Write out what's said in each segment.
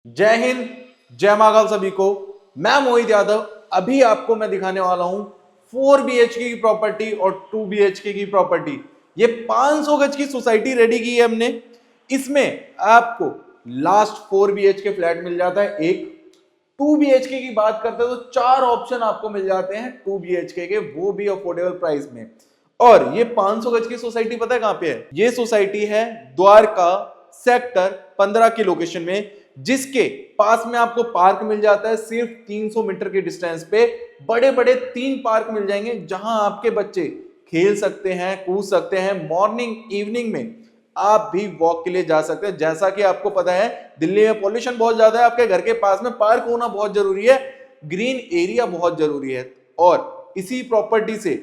जय हिंद, जय महाकाल सभी को। मैं मोहित यादव। अभी आपको मैं दिखाने वाला हूं 4 BHK की प्रॉपर्टी और 2 BHK की प्रॉपर्टी। ये 500 गज की सोसाइटी रेडी की है हमने। इसमें आपको लास्ट 4 BHK फ्लैट मिल जाता है। एक 2 BHK की बात करते हैं तो 4 ऑप्शन आपको मिल जाते हैं 2 BHK के, वो भी अफोर्डेबल प्राइस में। और ये 500 गज की सोसाइटी पता है कहां पे है? ये सोसाइटी है द्वारका सेक्टर 15 की लोकेशन में, जिसके पास में आपको पार्क मिल जाता है सिर्फ 300 मीटर के डिस्टेंस पे। बड़े बड़े 3 पार्क मिल जाएंगे जहां आपके बच्चे खेल सकते हैं, कूद सकते हैं। मॉर्निंग इवनिंग में आप भी वॉक के लिए जा सकते हैं। जैसा कि आपको पता है दिल्ली में पॉल्यूशन बहुत ज्यादा है, आपके घर के पास में पार्क होना बहुत जरूरी है, ग्रीन एरिया बहुत जरूरी है। और इसी प्रॉपर्टी से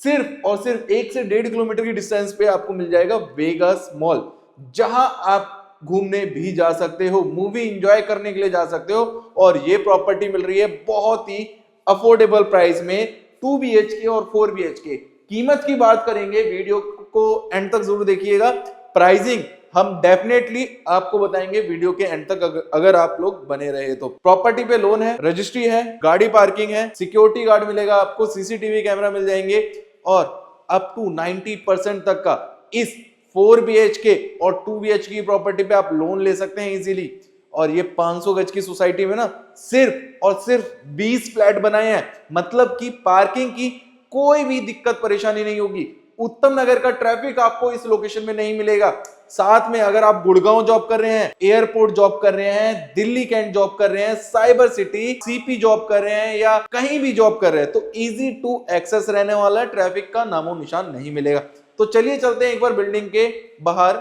सिर्फ और सिर्फ 1 से 1.5 किलोमीटर की डिस्टेंस पे आपको मिल जाएगा वेगास मॉल, जहां आप घूमने भी जा सकते हो, मूवी एंजॉय करने के लिए जा सकते हो। और ये प्रॉपर्टी मिल रही है बहुत ही अफोर्डेबल प्राइस में, 2 BHK और 4 BHK। कीमत की बात करेंगे, वीडियो को एंड तक जरूर देखिएगा। प्राइसिंग हम डेफिनेटली आपको बताएंगे वीडियो के एंड तक, अगर आप लोग बने रहे तो। प्रॉपर्टी पे लोन है, रजिस्ट्री है, गाड़ी पार्किंग है, सिक्योरिटी गार्ड मिलेगा आपको, CCTV कैमरा मिल जाएंगे और अप टू 90% तक का इस 4 BHK और 2 BHK की प्रॉपर्टी पे आप लोन ले सकते हैं इजीली। और ये 500 गज की सोसाइटी में ना सिर्फ और सिर्फ 20 फ्लैट बनाए हैं, मतलब कि पार्किंग की कोई भी दिक्कत परेशानी नहीं होगी। उत्तम नगर का ट्रैफिक आपको इस लोकेशन में नहीं मिलेगा। साथ में अगर आप गुड़गांव जॉब कर रहे हैं, एयरपोर्ट जॉब कर रहे हैं, दिल्ली कैंट जॉब कर रहे हैं, साइबर सिटी CP जॉब कर रहे हैं या कहीं भी जॉब कर रहे हैं तो इजी टू एक्सेस रहने वाला है, ट्रैफिक का नामो निशान नहीं मिलेगा। तो चलिए चलते हैं एक बार बिल्डिंग के बाहर,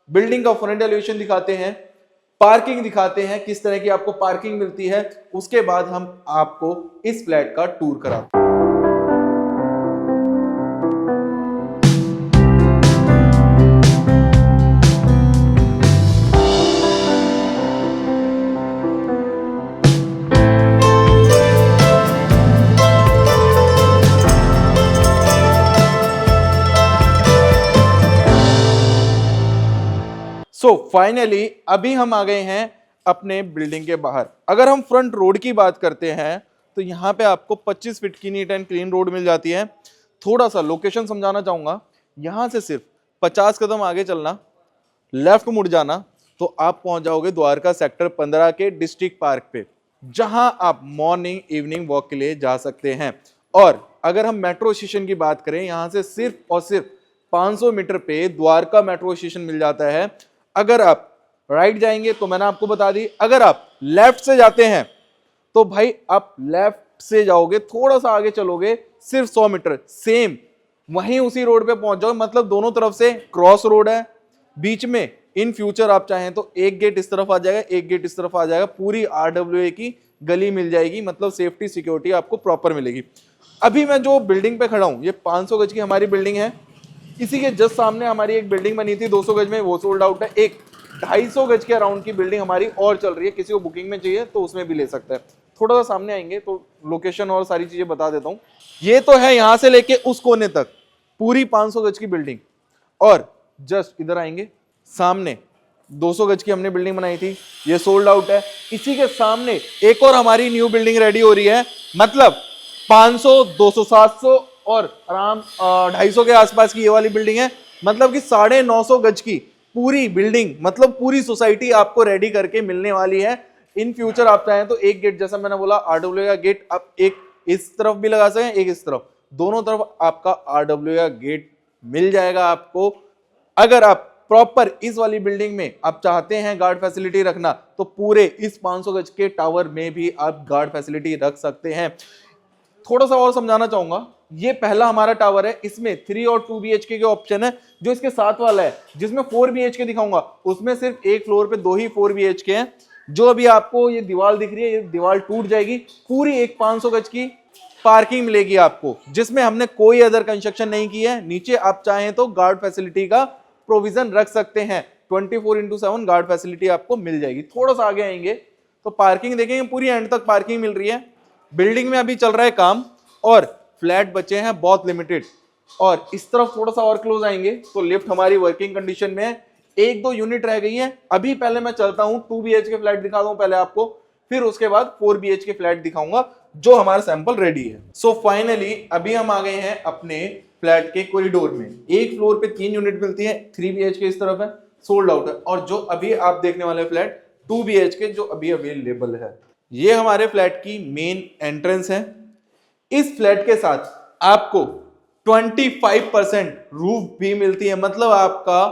बिल्डिंग का फ्रंट एलिवेशन दिखाते हैं, पार्किंग दिखाते हैं, किस तरह की आपको पार्किंग मिलती है। उसके बाद हम आपको इस फ्लैट का टूर कराते हैं। सो फाइनली अभी हम आ गए हैं अपने बिल्डिंग के बाहर। अगर हम फ्रंट रोड की बात करते हैं तो यहाँ पे आपको 25 फीट की नीट एंड क्लीन रोड मिल जाती है। थोड़ा सा लोकेशन समझाना चाहूंगा, यहाँ से सिर्फ 50 कदम आगे चलना, लेफ्ट मुड़ जाना तो आप पहुंच जाओगे द्वारका सेक्टर 15 के डिस्ट्रिक्ट पार्क पे, जहां आप मॉर्निंग इवनिंग वॉक के लिए जा सकते हैं। और अगर हम मेट्रो स्टेशन की बात करें, यहां से सिर्फ और सिर्फ 500 मीटर पे द्वारका मेट्रो स्टेशन मिल जाता है। अगर आप राइट जाएंगे तो मैंने आपको बता दी, अगर आप लेफ्ट से जाते हैं तो भाई आप लेफ्ट से जाओगे, थोड़ा सा आगे चलोगे, सिर्फ 100 मीटर सेम वहीं उसी रोड पे पहुंच जाओगे। मतलब दोनों तरफ से क्रॉस रोड है, बीच में इन फ्यूचर आप चाहें तो एक गेट इस तरफ आ जाएगा, एक गेट इस तरफ आ जाएगा, पूरी RWA की गली मिल जाएगी, मतलब सेफ्टी सिक्योरिटी आपको प्रॉपर मिलेगी। अभी मैं जो बिल्डिंग पे खड़ा हूं, ये 500 गज की हमारी बिल्डिंग है। इसी के जस्ट सामने हमारी एक बिल्डिंग बनी थी 200 गज में, वो सोल्ड आउट है। एक 250 गज के अराउंड की बिल्डिंग हमारी और चल रही है, किसी को बुकिंग में चाहिए तो उसमें भी ले सकता है। थोड़ा सा सामने आएंगे तो लोकेशन और सारी चीजें बता देता हूँ। ये तो है यहां से लेके उस कोने तक पूरी 500 गज की बिल्डिंग। और जस्ट इधर आएंगे, सामने 200 गज की हमने बिल्डिंग बनाई थी, ये सोल्ड आउट है। इसी के सामने एक और हमारी न्यू बिल्डिंग रेडी हो रही है, मतलब 500, 200, 700 और आराम 250 के आसपास की ये वाली बिल्डिंग है। मतलब कि 950 गज की पूरी बिल्डिंग, मतलब पूरी सोसाइटी आपको रेडी करके मिलने वाली है। इन फ्यूचर आप चाहें तो एक गेट, जैसा मैंने बोला RWA का गेट, आप एक इस तरफ भी लगा सकें, एक इस तरफ, दोनों तरफ आपका RWA का गेट मिल जाएगा आपको। अगर आप प्रॉपर इस वाली बिल्डिंग में आप चाहते हैं गार्ड फैसिलिटी रखना तो पूरे इस 500 गज के टावर में भी आप गार्ड फैसिलिटी रख सकते हैं। थोड़ा सा और समझाना चाहूंगा, ये पहला हमारा टावर है, इसमें 3 और 2 BHK के ऑप्शन है। जो इसके साथ वाला है जिसमें 4 BHK दिखाऊंगा, उसमें सिर्फ एक फ्लोर पे 2 ही 4 BHK हैं। जो अभी आपको ये दीवार दिख रही है, ये दीवार टूट जाएगी, पूरी एक 500 गज की पार्किंग मिलेगी आपको, जिसमें हमने कोई अदर कंस्ट्रक्शन नहीं की है। नीचे आप चाहें तो गार्ड फैसिलिटी का प्रोविजन रख सकते हैं, 24/7 गार्ड फैसिलिटी आपको मिल जाएगी। थोड़ा सा आगे आएंगे तो पार्किंग देखेंगे, पूरी एंड तक पार्किंग मिल रही है। बिल्डिंग में अभी चल रहा है काम और फ्लैट बचे हैं बहुत लिमिटेड। और इस तरफ थोड़ा सा और क्लोज आएंगे तो लिफ्ट हमारी वर्किंग कंडीशन में है। एक दो यूनिट रह गई हैं अभी। पहले मैं चलता हूं 2 BHK फ्लैट दिखा दूं पहले आपको, फिर उसके बाद 4 BHK फ्लैट दिखाऊंगा जो हमारा सैंपल रेडी है। सो फाइनली अभी हम आ गए हैं अपने फ्लैट के कॉरिडोर में। एक फ्लोर पे 3 यूनिट मिलती है, 3 BHK इस तरफ है, सोल्ड आउट है। और जो अभी आप देखने वाले फ्लैट 2 BHK जो अभी अवेलेबल है, ये हमारे फ्लैट की मेन एंट्रेंस है। इस फ्लैट के साथ आपको 25% रूफ भी मिलती है, मतलब आपका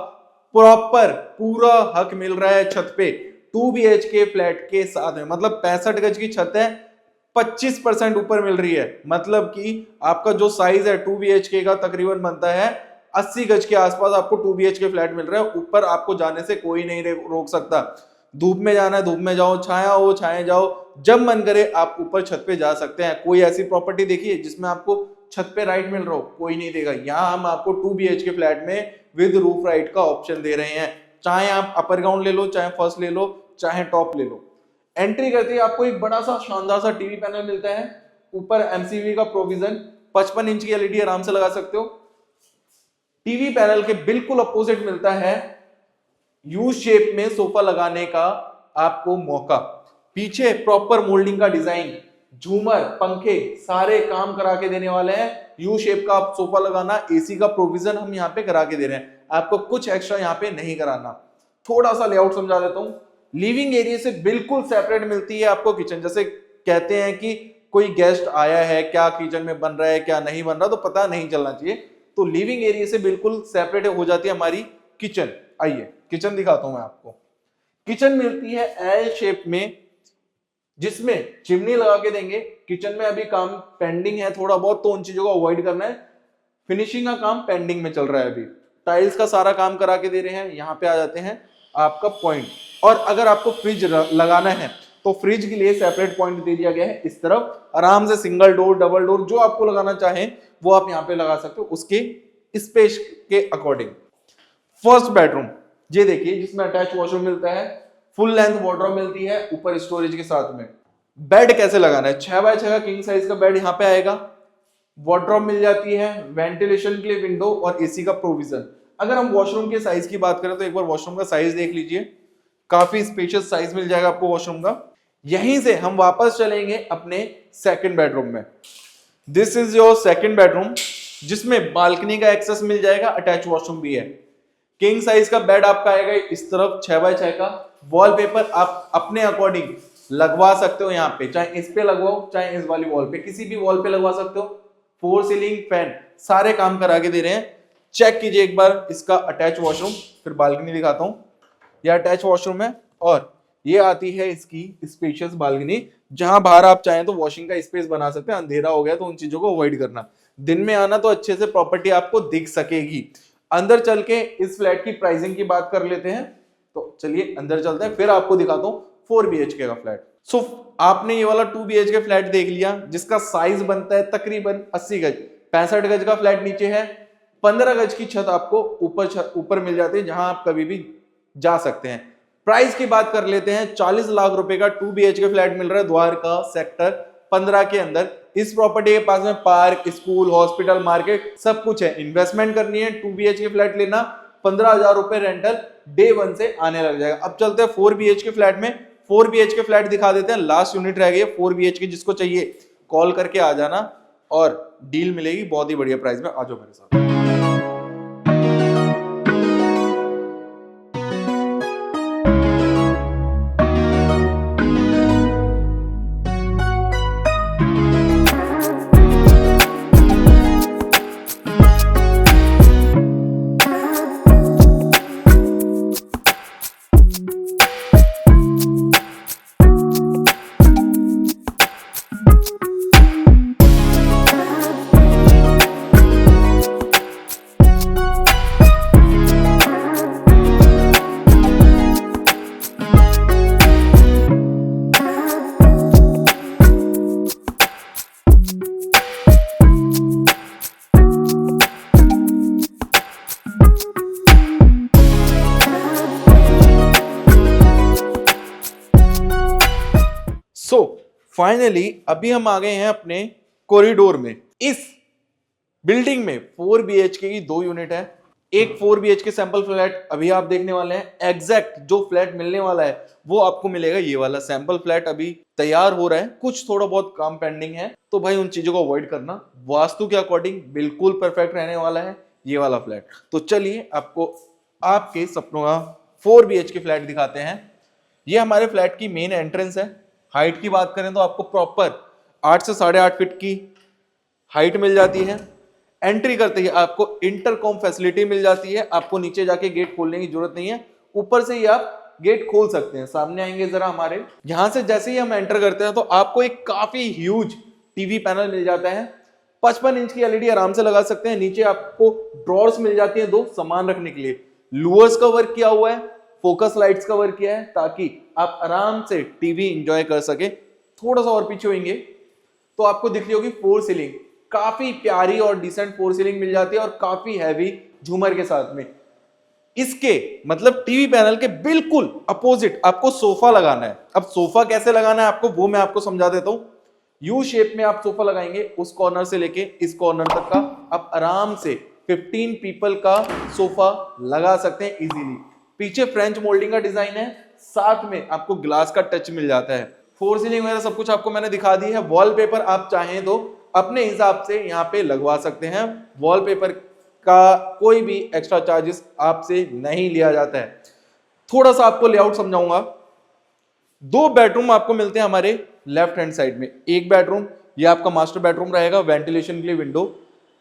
प्रॉपर पूरा हक मिल रहा है छत पे 2 BHK फ्लैट के साथ में। मतलब 65 गज की छत है, 25% ऊपर मिल रही है। मतलब कि आपका जो साइज है 2 BHK का तकरीबन बनता है 80 गज के आसपास, आपको 2 BHK फ्लैट मिल रहा है। ऊपर आपको जाने से कोई नहीं रोक सकता। धूप में जाना है धूप में जाओ, छाया हो छाया जाओ, जब मन करे आप ऊपर छत पे जा सकते हैं। कोई ऐसी प्रॉपर्टी देखिए जिसमें आपको छत पे राइट मिल रहा हो, कोई नहीं देगा। यहाँ हम आपको 2 BHK फ्लैट में विद रूफ राइट का ऑप्शन दे रहे हैं। चाहे आप अपर ग्राउंड ले लो, चाहे फर्स्ट ले लो, चाहे टॉप ले लो। एंट्री करते ही आपको एक बड़ा सा शानदार सा टीवी पैनल मिलता है। ऊपर MCV का प्रोविजन, 55 इंच की LED आराम से लगा सकते हो। टीवी पैनल के बिल्कुल अपोजिट मिलता है यू शेप में सोफा लगाने का आपको मौका। पीछे प्रॉपर मोल्डिंग का डिजाइन, झूमर, पंखे, सारे काम करा के देने वाले हैं। यू शेप का आप सोफा लगाना, AC का प्रोविजन हम यहाँ पे करा के दे रहे हैं, आपको कुछ एक्स्ट्रा यहाँ पे नहीं कराना। थोड़ा सा लेआउट समझा देता हूँ। लिविंग एरिया से बिल्कुल सेपरेट मिलती है आपको किचन। जैसे कहते हैं कि कोई गेस्ट आया है, क्या किचन में बन रहा है क्या नहीं बन रहा, तो पता नहीं चलना चाहिए। तो लिविंग एरिया से बिल्कुल सेपरेट हो जाती है हमारी किचन। आइए किचन दिखाता हूं मैं आपको। किचन मिलती है L शेप में, जिसमें चिमनी लगा के देंगे। किचन में अभी काम पेंडिंग है थोड़ा बहुत, तो उन चीजों को अवॉइड करना है। फिनिशिंग का काम पेंडिंग में चल रहा है अभी। टाइल्स का सारा काम करा के दे रहे हैं। यहाँ पे आ जाते हैं आपका पॉइंट। और अगर आपको फ्रिज लगाना है तो फ्रिज के लिए सेपरेट पॉइंट दे दिया गया है इस तरफ। आराम से सिंगल डोर, डबल डोर, जो आपको लगाना चाहे वो आप यहाँ पे लगा सकते हो उसके स्पेस के अकॉर्डिंग। फर्स्ट बेडरूम ये देखिए, जिसमें अटैच वॉशरूम मिलता है, फुल लेंथ वार्डरोब मिलती है ऊपर स्टोरेज के साथ में। बेड कैसे लगाना है, 6x6 का किंग साइज का बेड यहाँ पे आएगा। वार्डरोब मिल जाती है, वेंटिलेशन के लिए विंडो और AC का प्रोविजन। अगर हम वॉशरूम के साइज की बात करें तो एक बार वॉशरूम का साइज देख लीजिए, काफी स्पेशियस साइज मिल जाएगा आपको वॉशरूम का। यहीं से हम वापस चलेंगे अपने सेकंड बेडरूम में। This is your second bedroom, जिसमें बालकनी का एक्सेस मिल जाएगा, अटैच वॉशरूम भी है। किंग साइज का बेड आपका आएगा इस तरफ 6x6 का। वॉलपेपर आप अपने अकॉर्डिंग लगवा सकते हो यहाँ पे, चाहे इस पे लगवाओ चाहे इस वाली वॉल पे, किसी भी वॉल पे लगवा सकते हो। 4 सीलिंग फैन, सारे काम करा के दे रहे हैं। चेक कीजिए एक बार इसका अटैच वॉशरूम, फिर बालकनी दिखाता हूँ। यह अटैच वॉशरूम है और ये आती है इसकी स्पेशियस बालकनी, जहां बाहर आप चाहें तो वॉशिंग का स्पेस बना सकते हैं। अंधेरा हो गया तो उन चीजों को अवॉइड करना, दिन में आना तो अच्छे से प्रॉपर्टी आपको दिख सकेगी। अंदर चल के इस फ्लैट की प्राइसिंग की बात कर लेते हैं, तो चलिए अंदर चलते हैं, फिर आपको दिखाता हूँ 4 BHK का फ्लैट। सो आपने ये वाला 2 BHK फ्लैट देख लिया, जिसका साइज बनता है तकरीबन 80 गज। 65 गज का फ्लैट नीचे है, 15 गज की छत आपको ऊपर मिल जाती है, जहां आप कभी भी जा सकते हैं। प्राइस की बात कर लेते हैं, 40 लाख रुपए का 2 BHK फ्लैट मिल रहा है द्वारका सेक्टर 15 के अंदर। इस प्रॉपर्टी के पास में पार्क, स्कूल, हॉस्पिटल, मार्केट सब कुछ है। इन्वेस्टमेंट करनी है, 2 BHK फ्लैट लेना, 15,000 रुपए रेंटल डे 1 से आने लग जाएगा। अब चलते हैं 4 BHK फ्लैट में। 4 BHK फ्लैट दिखा देते हैं, लास्ट यूनिट रह गई है 4 BHK। जिसको चाहिए कॉल करके आ जाना और डील मिलेगी बहुत ही बढ़िया प्राइस में। आ जाओ मेरे साथ। सो फाइनली अभी हम आ गए हैं अपने कॉरिडोर में। इस बिल्डिंग में 4 BHK की 2 यूनिट है, एक 4 BHK सैंपल फ्लैट अभी आप देखने वाले हैं। एग्जैक्ट जो फ्लैट मिलने वाला है वो आपको मिलेगा ये वाला। सैंपल फ्लैट अभी तैयार हो रहा है, कुछ थोड़ा बहुत काम पेंडिंग है, तो भाई उन चीजों को अवॉइड करना। वास्तु के अकॉर्डिंग बिल्कुल परफेक्ट रहने वाला है ये वाला फ्लैट। तो चलिए आपको आपके सपनों का 4 BHK फ्लैट दिखाते हैं। ये हमारे फ्लैट की मेन एंट्रेंस है। हाइट की बात करें तो आपको प्रॉपर 8 से 8.5 फीट की हाइट मिल जाती है। एंट्री करते ही आपको इंटरकॉम फैसिलिटी मिल जाती है। आपको नीचे जाके गेट खोलने की जरूरत नहीं है, ऊपर से ही आप गेट खोल सकते हैं। सामने आएंगे जरा हमारे, यहां से जैसे ही हम एंटर करते हैं तो आपको एक काफी ह्यूज टीवी पैनल मिल जाता है। 55 इंच की एलईडी आराम से लगा सकते हैं। नीचे आपको ड्रॉर्स मिल जाती है 2 सामान रखने के लिए। लुअर्स का वर्क किया हुआ है, फोकस लाइट्स का वर्क किया है ताकि आप आराम से टीवी एंजॉय कर सके। थोड़ा सा और पीछे होंगे तो आपको दिख रही होगी 4 सीलिंग। काफी प्यारी और डिसेंट 4 सीलिंग मिल जाती है और काफी हैवी झूमर के साथ में। इसके मतलब टीवी पैनल के बिल्कुल अपोजिट आपको सोफा लगाना है। अब सोफा कैसे लगाना है आपको वो मैं आपको समझा देता हूं। यू शेप में आप सोफा लगाएंगे, उस कॉर्नर से लेके इस कॉर्नर तक का आप आराम से 15 पीपल का सोफा लगा सकते हैं इजीली। पीछे फ्रेंच मोल्डिंग का डिजाइन है, साथ में आपको ग्लास का टच मिल जाता है। 4 सीलिंग वगैरह सब कुछ आपको मैंने दिखा दी है। वॉलपेपर आप चाहें तो अपने हिसाब से यहाँ पे लगवा सकते हैं। वॉलपेपर का कोई भी एक्स्ट्रा चार्जेस आपसे नहीं लिया जाता है। थोड़ा सा आपको लेआउट समझाऊंगा। 2 बेडरूम आपको मिलते हैं हमारे लेफ्ट हैंड साइड में। एक बेडरूम ये आपका मास्टर बेडरूम रहेगा, वेंटिलेशन के लिए window.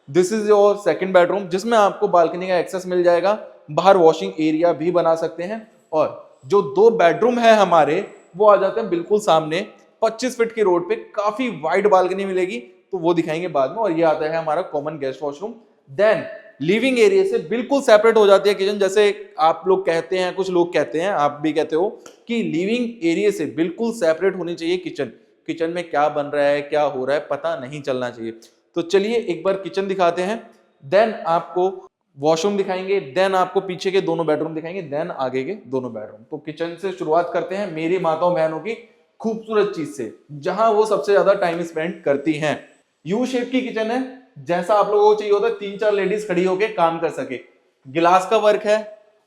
This is your second bedroom जिसमें आपको बालकनी का एक्सेस मिल जाएगा। बाहर वॉशिंग एरिया भी बना सकते हैं। और जो 2 बेडरूम है हमारे वो आ जाते हैं बिल्कुल सामने 25 फीट की रोड पे। काफी वाइड बालकनी मिलेगी तो वो दिखाएंगे बाद में। और ये आता है हमारा common guest washroom. Then living area से बिल्कुल सेपरेट हो जाती है किचन। जैसे आप लोग कहते हैं, कुछ लोग कहते हैं, आप भी कहते हो कि लिविंग एरिया से बिल्कुल सेपरेट होनी चाहिए किचन। किचन में क्या बन रहा है, क्या हो रहा है, पता नहीं चलना चाहिए। तो चलिए एक बार किचन दिखाते हैं, देन आपको वॉशरूम दिखाएंगे, देन आपको पीछे के दोनों बेडरूम दिखाएंगे, देन आगे के दोनों बेडरूम। तो किचन से शुरुआत करते हैं मेरी माताओं बहनों की खूबसूरत चीज से, जहां वो सबसे ज्यादा टाइम स्पेंड करती हैं। यू शेप की किचन है, जैसा आप लोगों को चाहिए होता है 3-4 लेडीज खड़ी होकर काम कर सके। गिलास का वर्क है,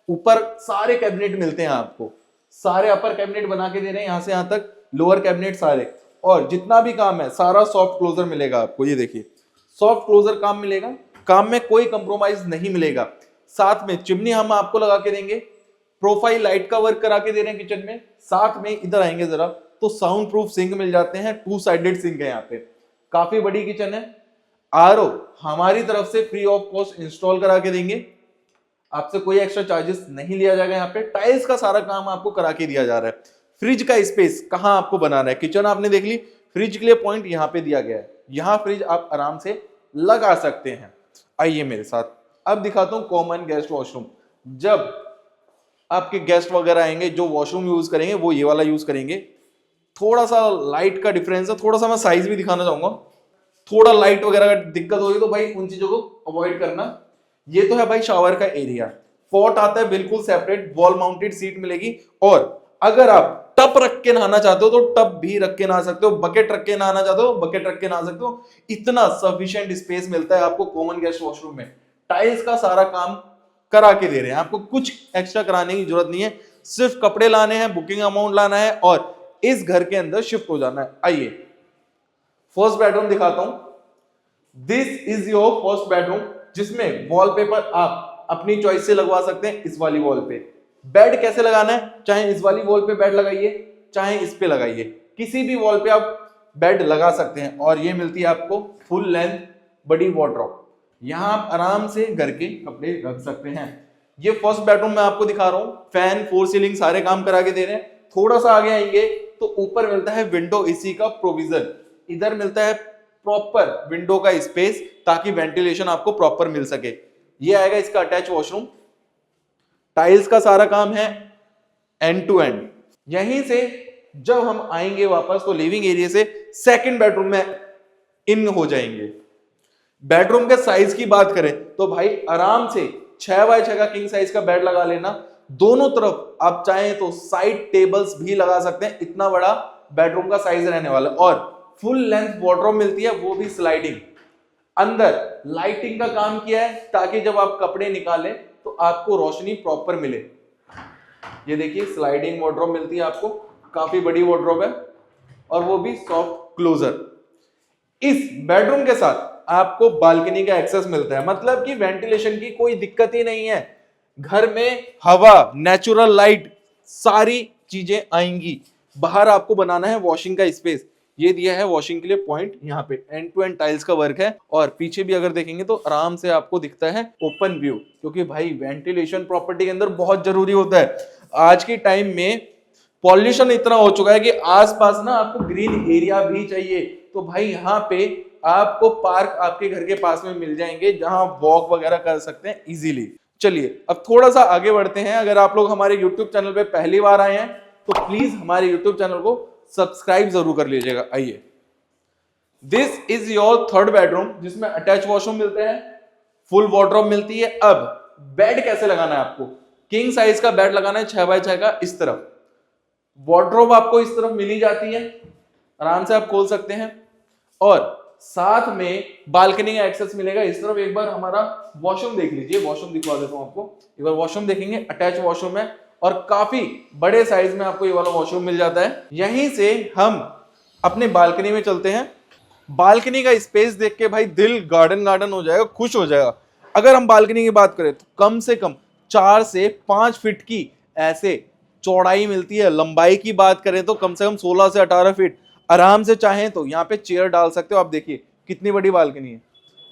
ऊपर सारे कैबिनेट मिलते हैं आपको। सारे अपर कैबिनेट बना के दे रहे हैं, यहां से यहां तक लोअर कैबिनेट सारे। और जितना भी काम है सारा सॉफ्ट क्लोजर मिलेगा आपको। ये देखिए सॉफ्ट क्लोजर काम मिलेगा, काम में कोई कंप्रोमाइज नहीं मिलेगा। साथ में चिमनी हम आपको लगा के देंगे। प्रोफाइल लाइट का वर्क करा के दे रहे हैं किचन में। साथ में इधर आएंगे जरा तो साउंड प्रूफ सिंक मिल जाते हैं। 2 साइडेड सिंक है यहाँ पे। काफी बड़ी किचन है। आरओ हमारी तरफ से फ्री ऑफ कॉस्ट इंस्टॉल करा के देंगे, आपसे कोई एक्स्ट्रा चार्जेस नहीं लिया जाएगा। यहाँ पे टाइल्स का सारा काम आपको करा के दिया जा रहा है। फ्रिज का स्पेस कहाँ आपको बनाना है, किचन आपने देख ली, फ्रिज के लिए पॉइंट यहाँ पे दिया गया है। यहाँ फ्रिज आप आराम से लगा सकते हैं। आइए मेरे साथ, अब दिखाता हूँ कॉमन गेस्ट वॉशरूम। जब आपके गेस्ट वगैरह आएंगे जो वॉशरूम यूज करेंगे वो ये वाला यूज करेंगे। थोड़ा सा लाइट का डिफरेंस है, थोड़ा सा मैं साइज भी दिखाना चाहूंगा। थोड़ा लाइट वगैरह का दिक्कत होगी तो भाई उन चीजों को अवॉइड करना। ये तो है भाई शावर का एरिया। पॉट आता है बिल्कुल सेपरेट, वॉल माउंटेड सीट मिलेगी। और अगर आप टब रख के नहाना चाहते हो तो टब भी रख के नहा सकते हो, बकेट रख के नहाना चाहते हो बकेट रख के नहा सकते हो। इतना सफिशिएंट स्पेस मिलता है आपको कॉमन गेस्ट वॉशरूम में। टाइल्स का सारा काम करा के दे रहे हैं, आपको कुछ एक्स्ट्रा कराने की जरूरत नहीं है। सिर्फ कपड़े लाने हैं, बुकिंग अमाउंट लाना है और इस घर के अंदर शिफ्ट हो जाना है। आइए फर्स्ट बेडरूम दिखाता हूं। This is your first bedroom, जिसमें वॉलपेपर आप अपनी चॉइस से लगवा सकते हैं। इस वाली वॉल पे बेड कैसे लगाना है, चाहे इस वाली वॉल पे बेड लगाइए, चाहे इस पे लगाइए, किसी भी वॉल पे आप बेड लगा सकते हैं। और ये मिलती है आपको फुल लेंथ बड़ी वॉर्डरोब। यहां आप आराम से घर के कपड़े रख सकते हैं। ये फर्स्ट बेडरूम मैं आपको दिखा रहा हूं। फैन, 4 सीलिंग सारे काम करा के दे रहे हैं। थोड़ा सा आगे आएंगे तो ऊपर मिलता है विंडो एसी का प्रोविजन। इधर मिलता है प्रॉपर विंडो का स्पेस ताकि वेंटिलेशन आपको प्रॉपर मिल सके। ये आएगा इसका अटैच वॉशरूम। टाइल्स का सारा काम है एंड टू एंड। यहीं से जब हम आएंगे वापस तो लिविंग एरिया से सेकंड बेडरूम में इन हो जाएंगे। बेडरूम के साइज की बात करें तो भाई आराम से 6x6 का किंग साइज का बेड लगा लेना। दोनों तरफ आप चाहें तो साइड टेबल्स भी लगा सकते हैं। इतना बड़ा बेडरूम का साइज रहने वाला। और फुल लेंथ वार्डरोब मिलती है, वो भी स्लाइडिंग। अंदर लाइटिंग का काम किया है ताकि जब आप कपड़े निकालें तो आपको रोशनी प्रॉपर मिले। ये देखिए स्लाइडिंग वार्डरोब मिलती है आपको, काफी बड़ी वार्डरोब है और वो भी सॉफ्ट क्लोजर। इस बेडरूम के साथ आपको बालकनी का एक्सेस मिलता है, मतलब कि वेंटिलेशन की कोई दिक्कत ही नहीं है। घर में हवा, नेचुरल लाइट, सारी चीजें आएंगी। बाहर आपको बनाना है वॉशिंग का स्पेस, ये दिया है वॉशिंग के लिए पॉइंट। यहाँ पे एंड टू एंड टाइल्स का वर्क है और पीछे भी अगर देखेंगे तो आराम से आपको दिखता है ओपन व्यू, क्योंकि भाई वेंटिलेशन प्रॉपर्टी के अंदर बहुत जरूरी होता है। आज के टाइम में पॉल्यूशन इतना हो चुका है कि आसपास ना आपको ग्रीन एरिया भी चाहिए। तो भाई यहाँ पे आपको पार्क आपके घर के पास में मिल जाएंगे जहां वॉक वगैरह कर सकते हैं इजीली। चलिए अब थोड़ा सा आगे बढ़ते हैं। अगर आप लोग हमारे YouTube चैनल पे पहली बार आए हैं तो प्लीज हमारे YouTube चैनल को सब्सक्राइब जरूर कर लीजिएगा। आइए, this is your third bedroom जिसमें अटैच वॉशरूम मिलते हैं, फुल वार्डरोब मिलती है। अब बेड कैसे लगाना है आपको, किंग साइज का बेड लगाना है 6x6 का। इस तरफ वार्डरोब आपको इस तरफ मिली जाती है, आराम से आप खोल सकते हैं और साथ में बालकनी का एक्सेस मिलेगा। इस तरफ एक बार हमारा वॉशरूम देख लीजिए, वॉशरूम दिखवा देता हूं आपको। एक बार वॉशरूम देखेंगे, अटैच वॉशरूम है और काफी बड़े साइज में आपको ये वाला वॉशरूम मिल जाता है। यहीं से हम अपने बालकनी में चलते हैं। बालकनी का स्पेस देख के भाई दिल गार्डन गार्डन हो जाएगा, खुश हो जाएगा। अगर हम बालकनी की बात करें तो कम से कम 4 से 5 फीट की ऐसे चौड़ाई मिलती है। लंबाई की बात करें तो कम से कम 16 से 18 फीट। आराम से चाहें तो यहाँ पे चेयर डाल सकते हो। आप देखिए कितनी बड़ी बालकनी है,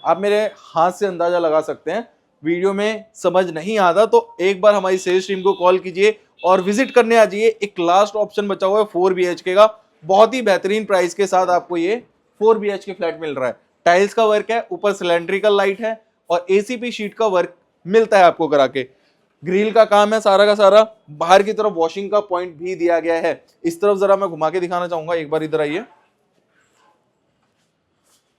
आप मेरे हाथ से अंदाजा लगा सकते हैं। वीडियो में समझ नहीं आता तो एक बार हमारी सेल्स टीम को कॉल कीजिए और विजिट करने आ जाइए। एक लास्ट ऑप्शन बचा हुआ है 4 BHK का, बहुत ही बेहतरीन प्राइस के साथ आपको ये 4 BHK फ्लैट मिल रहा है। टाइल्स का वर्क है, ऊपर सिलेंड्रिकल लाइट है और ACP शीट का वर्क मिलता है आपको करा के। ग्रिल का काम है सारा का सारा। बाहर की तरफ वॉशिंग का पॉइंट भी दिया गया है। इस तरफ जरा मैं घुमा के दिखाना चाहूंगा, एक बार इधर आइए।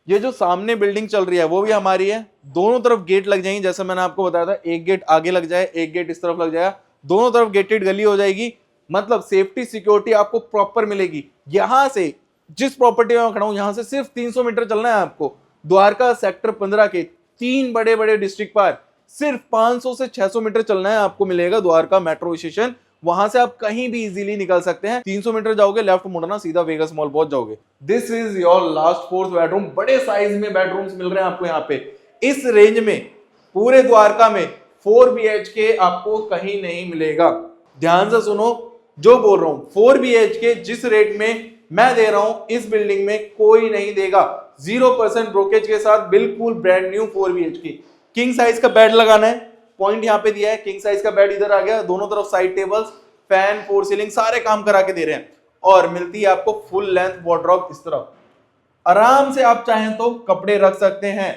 ये जो सामने बिल्डिंग चल रही है वो भी हमारी है। दोनों तरफ गेट लग जाएंगे, जैसे मैंने आपको बताया था, एक गेट आगे लग जाए, एक गेट इस तरफ लग जाएगा। दोनों तरफ गेटेड गली हो जाएगी, मतलब सेफ्टी सिक्योरिटी आपको प्रॉपर मिलेगी। यहां से जिस प्रॉपर्टी में मैं खड़ा हूं यहां से सिर्फ 300 मीटर चलना है आपको। द्वारका सेक्टर 15 के 3 बड़े बड़े डिस्ट्रिक्ट पार्क सिर्फ 500 से 600 मीटर चलना है, आपको मिलेगा द्वारका मेट्रो स्टेशन। वहां से आप कहीं भी इजीली निकल सकते हैं। 300 मीटर जाओगे, लेफ्ट मुड़ना, सीधा वेगस मॉल पहुंच जाओगे। This is your last 4th bedroom. बड़े साइज में बेडरूम्स मिल रहे हैं आपको यहाँ पे। इस रेंज में पूरे द्वारका में 4 BHK आपको कहीं नहीं मिलेगा। ध्यान से सुनो जो बोल रहा हूं, 4 BHK जिस रेट में मैं दे रहा हूं इस बिल्डिंग में कोई नहीं देगा। 0% ब्रोकेज के साथ बिल्कुल brand new 4 BHK। King size का बेड लगाना है, पॉइंट यहाँ पे दिया है। किंग साइज का बेड इधर आ गया, दोनों तरफ साइड टेबल्स, फैन, 4 सीलिंग, सारे काम करा के दे रहे हैं। और मिलती है आपको फुल लेंथ वार्डरोब इस तरफ। आराम से आप चाहें तो कपड़े रख सकते हैं।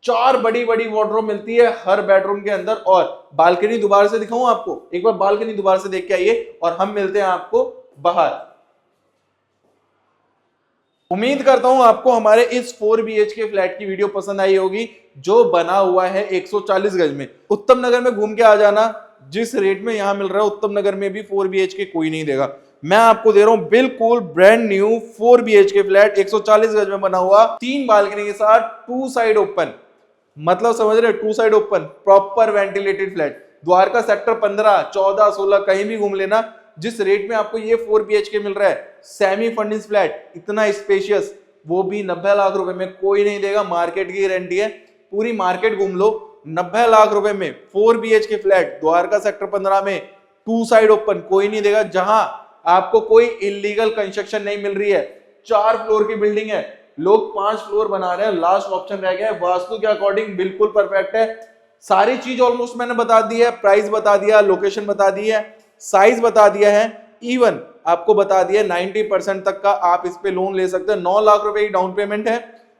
4 बड़ी बड़ी वार्डरोब मिलती है हर बेडरूम के अंदर। और बालकनी दोबारा से दिखाऊं आपको, एक बार बालकनी दोबारा से देख के आइए और हम मिलते हैं आपको बाहर। उम्मीद करता हूं आपको हमारे इस 4 BHK फ्लैट की वीडियो पसंद आई होगी, जो बना हुआ है 140 गज में। उत्तम नगर में घूम के आ जाना, जिस रेट में यहां मिल रहा है उत्तम नगर में भी 4 BHK कोई नहीं देगा। मैं आपको दे रहा हूं बिल्कुल ब्रांड न्यू 4 BHK फ्लैट, 140 गज में बना हुआ, 3 बालकनी के साथ, 2 साइड ओपन। मतलब समझ रहे, 2 side open, proper ventilated flat. Dwarka sector 15, 14, 16 कहीं भी घूम लेना। जिस रेट में आपको ये 4 BHK मिल रहा है, सेमी फर्निश फ्लैट, इतना स्पेशियस, वो भी 90 लाख रुपए में कोई नहीं देगा। मार्केट की गारंटी है, पूरी मार्केट घूम लो, 90 लाख रुपए में 4 BHK फ्लैट द्वारका सेक्टर 15 में 2 साइड ओपन कोई नहीं देगा। जहां आपको कोई इलीगल कंस्ट्रक्शन नहीं मिल रही है। 4 फ्लोर की बिल्डिंग है, लोग 5 फ्लोर बना रहे हैं, लास्ट ऑप्शन रह गया है। वास्तु के अकॉर्डिंग बिल्कुल परफेक्ट है। सारी चीज ऑलमोस्ट मैंने बता दी है, प्राइस बता दिया, लोकेशन बता दी है, साइज बता दिया है, इवन आपको बता दिया 90% तक का आप इस पे लोन ले सकते हैं। 9 लाख रुपए की डाउन पेमेंट है,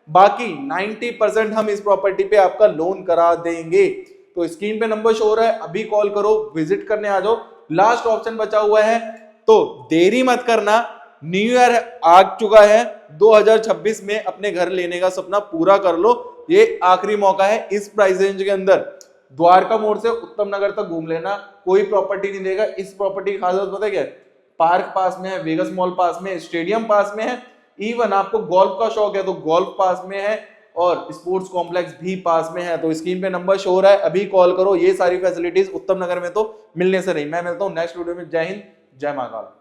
बाकी 90% हम इस प्रॉपर्टी पे आपका लोन करा देंगे। तो स्क्रीन पे नंबर शो हो रहा है, अभी कॉल करो, विजिट करने आ जाओ। लास्ट ऑप्शन बचा हुआ है तो देरी मत करना। न्यू ईयर आ चुका है, 2026 में अपने घर लेने का सपना पूरा कर लो। ये आखिरी मौका है इस प्राइस रेंज के अंदर। द्वारका मोड़ से उत्तम नगर तक घूम लेना, कोई प्रॉपर्टी नहीं देगा। इस प्रॉपर्टी की खासियत पता है क्या है? पार्क पास में है, वेगस मॉल पास में है, स्टेडियम पास में है, इवन आपको गोल्फ का शौक है तो गोल्फ पास में है, और स्पोर्ट्स कॉम्प्लेक्स भी पास में है। तो स्क्रीन पे नंबर शो हो रहा है, अभी कॉल करो। ये सारी फैसिलिटीज उत्तम नगर में तो मिलने से नहीं। मैं मिलता हूँ नेक्स्ट वीडियो में। जय हिंद, जय महाकाल।